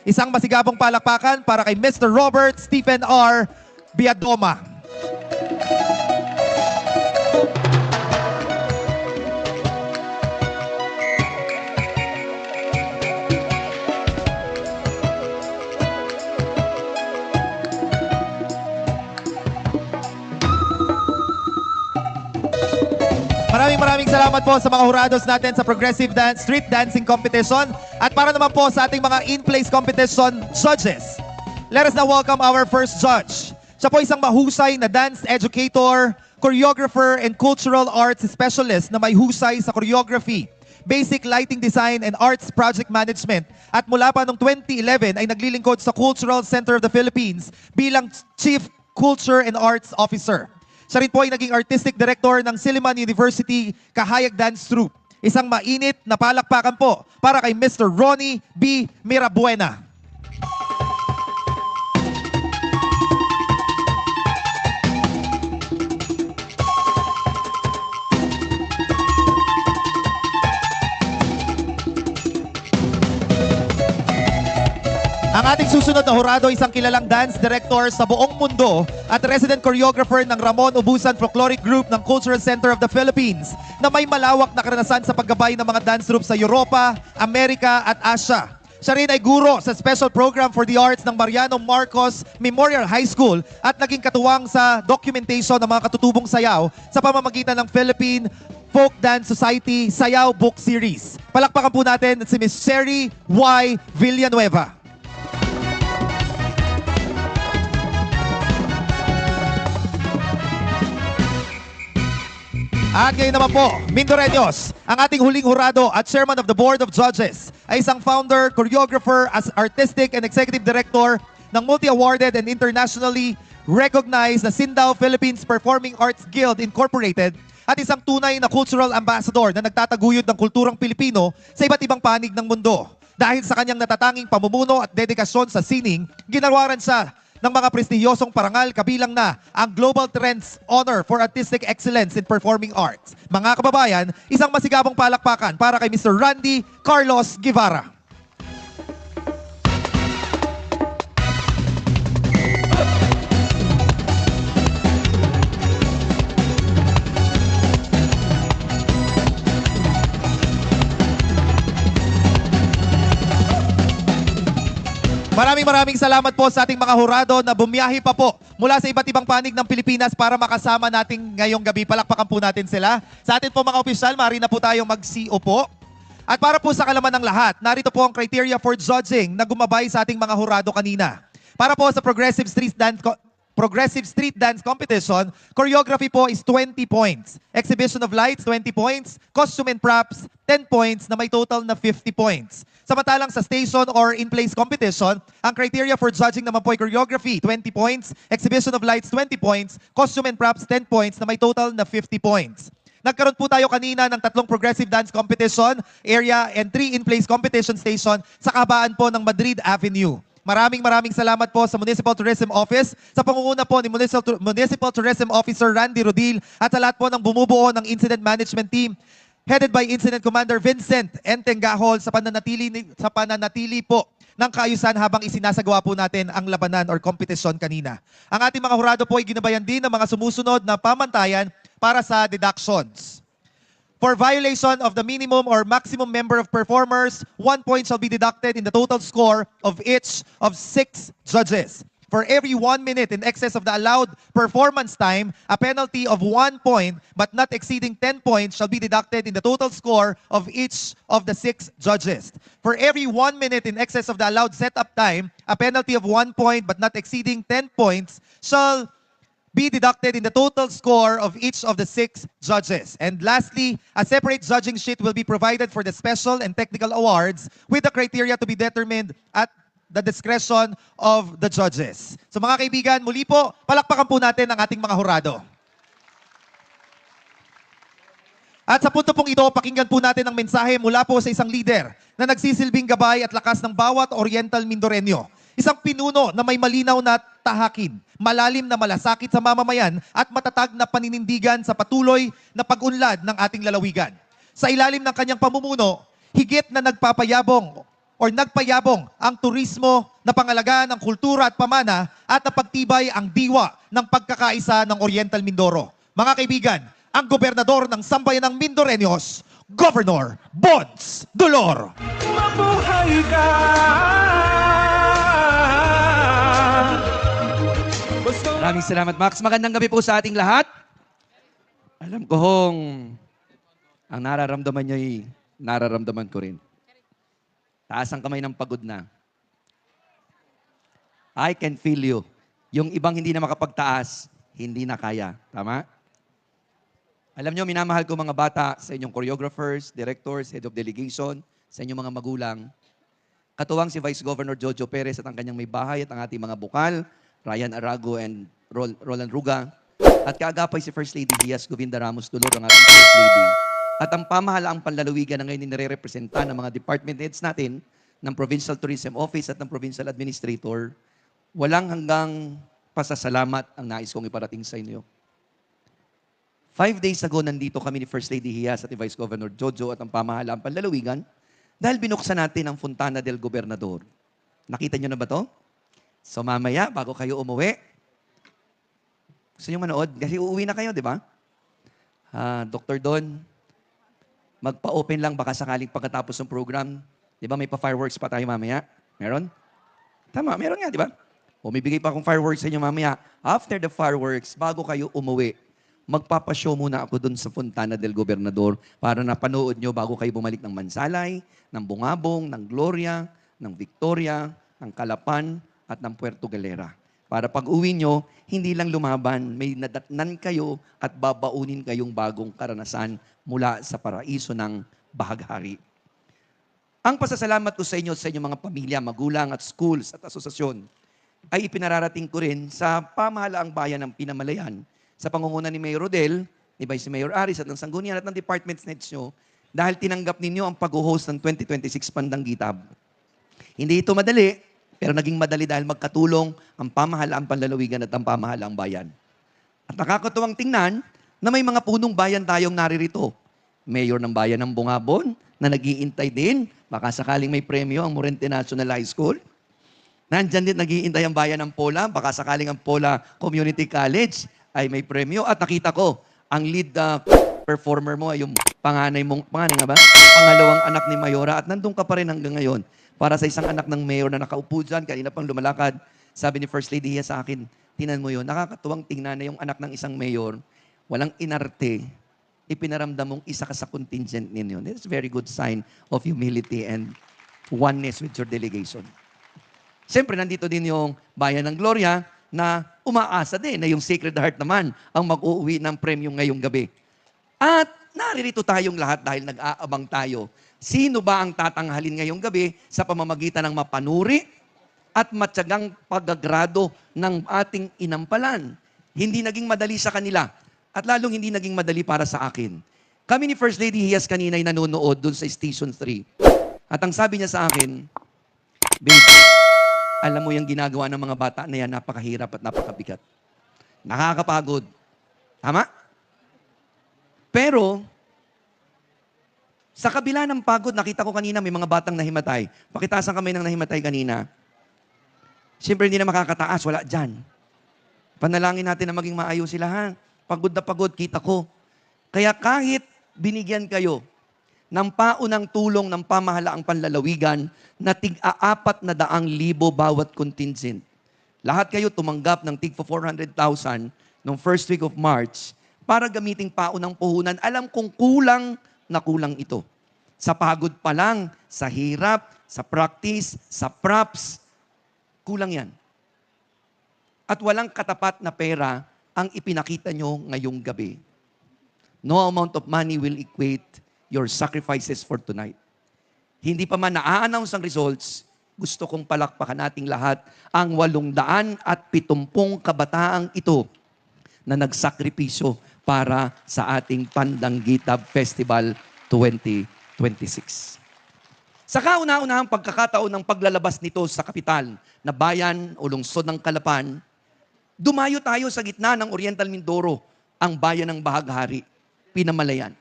Isang masigabong palakpakan para kay Mr. Robert Stephen R. Biadoma. Maraming salamat po sa mga hurados natin sa Progressive Street Dancing Competition. At para naman po sa ating mga in-place competition judges, let us now welcome our first judge. Siya po isang mahusay na dance educator, choreographer, and cultural arts specialist na may husay sa choreography, basic lighting design, and arts project management. At mula pa noong 2011 ay naglilingkod sa Cultural Center of the Philippines bilang Chief Culture and Arts Officer. Siya rin po ay naging artistic director ng Silliman University Kahayag Dance Troupe. Isang mainit na palakpakan po para kay Mr. Ronnie B. Mirabuena. Ang ating susunod na hurado, isang kilalang dance director sa buong mundo at resident choreographer ng Ramon Ubusan Folkloric Group ng Cultural Center of the Philippines na may malawak na karanasan sa paggabay ng mga dance group sa Europa, Amerika at Asia. Siya rin ay guro sa Special Program for the Arts ng Mariano Marcos Memorial High School at naging katuwang sa documentation ng mga katutubong sayaw sa pamamagitan ng Philippine Folk Dance Society Sayaw Book Series. Palakpakan po natin si Ms. Sherry Y. Villanueva. At ngayon naman po, Mindoreños, ang ating huling hurado at Chairman of the Board of Judges ay isang founder, choreographer, as artistic and executive director ng multi-awarded and internationally recognized na Sindao Philippines Performing Arts Guild Incorporated at isang tunay na cultural ambassador na nagtataguyod ng kulturang Pilipino sa iba't ibang panig ng mundo. Dahil sa kanyang natatanging pamumuno at dedikasyon sa sining, ginawaran siya ng mga prestiyosong parangal kabilang na ang Global Trends Honor for Artistic Excellence in Performing Arts. Mga kababayan, isang masigabong palakpakan para kay Mr. Randy Carlos Guevara. Maraming salamat po sa ating mga hurado na bumiyahe pa po mula sa iba't ibang panig ng Pilipinas para makasama natin ngayong gabi. Palakpakan po natin sila. Sa atin po mga opisyal, maaari na po tayong mag-CO po. At para po sa kalaman ng lahat, narito po ang criteria for judging na gumabay sa ating mga hurado kanina. Para po sa Progressive Street Dance Competition, choreography po is 20 points. Exhibition of lights, 20 points. Costume and props, 10 points na may total na 50 points. Samantalang sa station or in-place competition, ang criteria for judging naman po ay choreography, 20 points, exhibition of lights, 20 points, costume and props, 10 points na may total na 50 points. Nagkaroon po tayo kanina ng 3 progressive dance competition, area, and 3 in-place competition station sa kahabaan po ng Madrid Avenue. Maraming salamat po sa Municipal Tourism Office, sa pangunguna po ni Municipal Tourism Officer Randy Rodil at sa lahat po ng bumubuo ng Incident Management Team headed by Incident Commander Vincent Entengahol sa pananatili po ng kaayusan habang isinasagawa po natin ang labanan or kompetisyon kanina. Ang ating mga hurado po ay ginabayan din ng mga sumusunod na pamantayan para sa deductions. For violation of the minimum or maximum number of performers, 1 point shall be deducted in the total score of each of 6 judges. For every 1 minute in excess of the allowed performance time, a penalty of 1 point but not exceeding 10 points shall be deducted in the total score of each of the 6 judges. For every 1 minute in excess of the allowed setup time, a penalty of 1 point but not exceeding 10 points shall be deducted in the total score of each of the 6 judges. And lastly, a separate judging sheet will be provided for the special and technical awards with the criteria to be determined at the discretion of the judges. So mga kaibigan, muli po, palakpakan po natin ang ating mga hurado. At sa punto pong ito, pakinggan po natin ang mensahe mula po sa isang leader na nagsisilbing gabay at lakas ng bawat Oriental Mindoreño. Isang pinuno na may malinaw na tahakin, malalim na malasakit sa mamamayan at matatag na paninindigan sa patuloy na pag-unlad ng ating lalawigan. Sa ilalim ng kanyang pamumuno, higit na nagpapayabong or nagpayabong ang turismo na pangalagaan ng kultura at pamana at napagtibay ang diwa ng pagkakaisa ng Oriental Mindoro. Mga kaibigan, ang gobernador ng sambayan ng Mindoreños, Governor Bonds Dolor. Mabuhay ka! Maraming salamat, Max. Magandang gabi po sa ating lahat. Alam ko hong ang nararamdaman niyo ay nararamdaman ko rin. Taas ang kamay ng pagod na. I can feel you. Yung ibang hindi na makapagtaas, hindi na kaya. Tama? Alam niyo, minamahal ko mga bata sa inyong choreographers, directors, head of delegation, sa inyong mga magulang. Katuwang si Vice Governor Jojo Perez at ang kanyang may bahay at ang ating mga bukal, Ryan Arago and Roland Ruga. At kaagapay si First Lady Diaz Govinda Ramos Dolor, ang ating First Lady. At ang pamahalaang panlalawigan na ngayon nire-representa ng mga department heads natin, ng Provincial Tourism Office at ng Provincial Administrator, walang hanggang pasasalamat ang nais kong iparating sa inyo. 5 days ago, nandito kami ni First Lady Diaz at ni Vice Governor Jojo at ang pamahalaang panlalawigan dahil binuksan natin ang Fontana del Gobernador. Nakita nyo na ba to? So mamaya, bago kayo umuwi, gusto nyo manood? Kasi uuwi na kayo, di ba? Dr. Don, magpa-open lang baka sakaling pagkatapos ng program. Di ba may pa-fireworks pa tayo mamaya? Meron? Tama, meron nga, di ba? O may bigay pa akong fireworks sa inyo mamaya. After the fireworks, bago kayo umuwi, magpapashow muna ako dun sa Fontana del Gobernador para napanood nyo bago kayo bumalik ng Mansalay, ng Bungabong, ng Gloria, ng Victoria, ng Calapan, at ng Puerto Galera. Para pag uwi nyo, hindi lang lumaban, may nadatnan kayo at babaunin kayong bagong karanasan mula sa paraiso ng bahaghari. Ang pasasalamat ko sa inyo, sa inyong mga pamilya, magulang at schools at asosasyon, ay ipinararating ko rin sa pamahalaang bayan ng Pinamalayan, sa pangunguna ni Mayor Rodel, ni Vice Mayor Aris at ng Sanggunian at ng department heads nyo, dahil tinanggap ninyo ang pag-host ng 2026 Pandang Gitab. Hindi ito madali, pero naging madali dahil magkatulong ang pamahalaang panlalawigan at ang pamahalaang bayan. At nakakatuwang tingnan na may mga punong bayan tayong naririto. Mayor ng bayan ng Bungabon na nag-iintay din, baka sakaling may premyo ang Morente National High School. Nandyan din nag-iintay ang bayan ng Pola, baka sakaling ang Pola Community College ay may premyo. At nakita ko, ang lead performer mo ay yung panganay nga ba? Pangalawang anak ni Mayora at nandun ka pa rin hanggang ngayon. Para sa isang anak ng mayor na nakaupo dyan, kanina pang lumalakad, sabi ni First Lady Hiya sa akin, tinan mo yun, nakakatuwang tingnan na yung anak ng isang mayor, walang inarte, ipinaramdam mong isa ka sa contingent ninyo. That's a very good sign of humility and oneness with your delegation. Siyempre, nandito din yung Bayan ng Gloria na umaasa din na yung Sacred Heart naman ang mag-uuwi ng premyo ngayong gabi. At naririto tayong lahat dahil nag-aabang tayo. Sino ba ang tatanghalin ngayong gabi sa pamamagitan ng mapanuri at matyagang pagagrado ng ating inampalan? Hindi naging madali sa kanila at lalong hindi naging madali para sa akin. Kami ni First Lady Hias kanina ay nanonood dun sa Station 3. At ang sabi niya sa akin, babe, alam mo yung ginagawa ng mga bata na yan, napakahirap at napakabigat. Nakakapagod. Tama? Pero, sa kabila ng pagod, nakita ko kanina may mga batang nahimatay. Pakitasan kami ng nahimatay kanina. Siyempre, hindi na makakataas. Wala dyan. Panalangin natin na maging maayos sila, ha? Pagod na pagod, kita ko. Kaya kahit binigyan kayo ng paunang tulong ng pamahalaang panlalawigan na tig-400,000 bawat contingent. Lahat kayo tumanggap ng tig 400,000 noong first week of March para gamiting paunang puhunan. Alam kong kulang na kulang ito. Sa pagod pa lang, sa hirap, sa practice, sa props, kulang yan. At walang katapat na pera ang ipinakita nyo ngayong gabi. No amount of money will equate your sacrifices for tonight. Hindi pa man na-announce ang results, gusto kong palakpakan nating lahat ang 870 kabataang ito na nagsakripisyo para sa ating Pandang Gitab Festival 2026. Sa kauna-unahang pagkakataon ng paglalabas nito sa kapital na bayan o lungsod ng Calapan, dumayo tayo sa gitna ng Oriental Mindoro, ang bayan ng Bahaghari, Pinamalayan.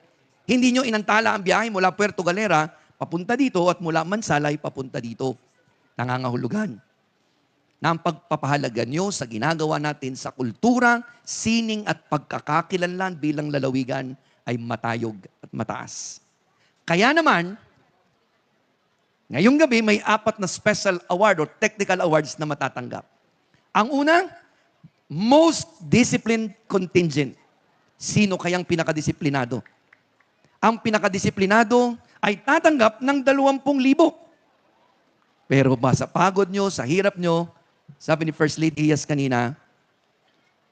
Hindi nyo inantala ang biyahe mula Puerto Galera papunta dito at mula Mansalay papunta dito. Nangangahulugan na ang pagpapahalaga nyo sa ginagawa natin sa kultura, sining at pagkakakilanlan bilang lalawigan ay matayog at mataas. Kaya naman, ngayong gabi may 4 na special award or technical awards na matatanggap. Ang una, most disciplined contingent. Sino kayang pinakadisiplinado? Ang pinakadisiplinado ay tatanggap ng 20,000. Pero ba sa pagod nyo, sa hirap nyo, sabi ni First Lady Iyas kanina,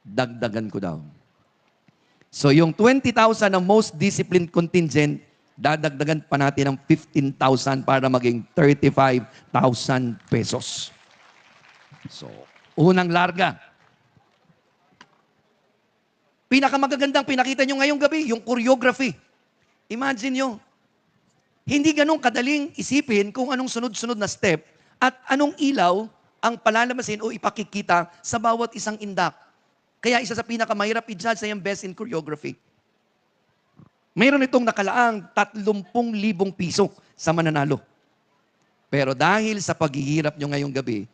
dagdagan ko daw. So yung 20,000 na most disciplined contingent, dadagdagan pa natin ng 15,000 para maging 35,000 pesos. So, unang larga. Pinakamagagandang pinakita nyo ngayong gabi, yung choreography. Imagine nyo, hindi ganun kadaling isipin kung anong sunod-sunod na step at anong ilaw ang palalamasin o ipakikita sa bawat isang indak. Kaya isa sa pinakamahirap i-judge ay ang best in choreography. Mayroon itong nakalaang 30,000 piso sa mananalo. Pero dahil sa paghihirap nyo ngayong gabi,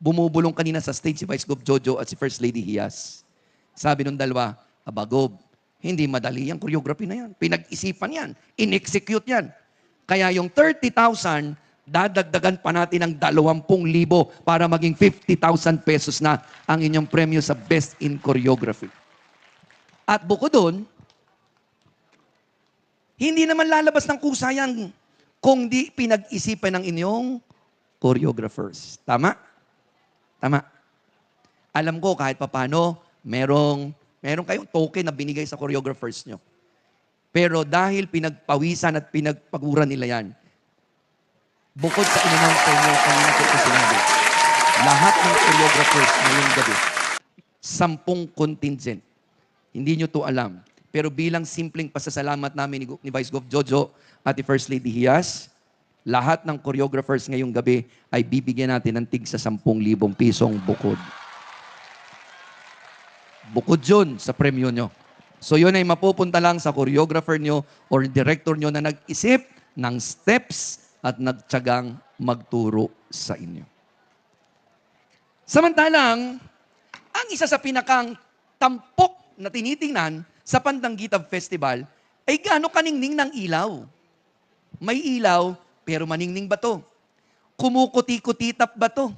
bumubulong kanina sa stage si Vice Gov Jojo at si First Lady Hias. Sabi nung dalawa, aba Gov, hindi madali yung choreography na yan. Pinag-isipan yan. In-execute yan. Kaya yung 30,000, dadagdagan pa natin ng 20,000 para maging 50,000 pesos na ang inyong premyo sa Best in Choreography. At bukod doon, hindi naman lalabas ng kusayan kung di pinag-isipan ng inyong choreographers. Tama? Tama. Alam ko kahit papano, merong kayong token na binigay sa choreographers nyo. Pero dahil pinagpawisan at pinagpaguran nila yan, bukod sa inanong premyo, kanina ko ito sinabi, lahat ng choreographers ngayong gabi, 10 contingent. Hindi nyo to alam. Pero bilang simpleng pasasalamat namin ni Vice Gov Jojo at ni First Lady Hias, lahat ng choreographers ngayong gabi ay bibigyan natin ng tig sa 10,000 pisong bukod. Bukod yun sa premyo nyo. So yun ay mapupunta lang sa choreographer nyo or director nyo na nag-isip ng steps at nagtyagang magturo sa inyo. Samantalang, ang isa sa pinakang tampok na tinitingnan sa Pandangitab Festival ay gaano kaningning ng ilaw. May ilaw, pero maningning ba to? Kumukuti-kutitap ba to?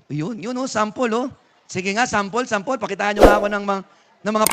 Yun, sample, oh. Sige nga, sample. Pakitaan nyo nga ako ng mga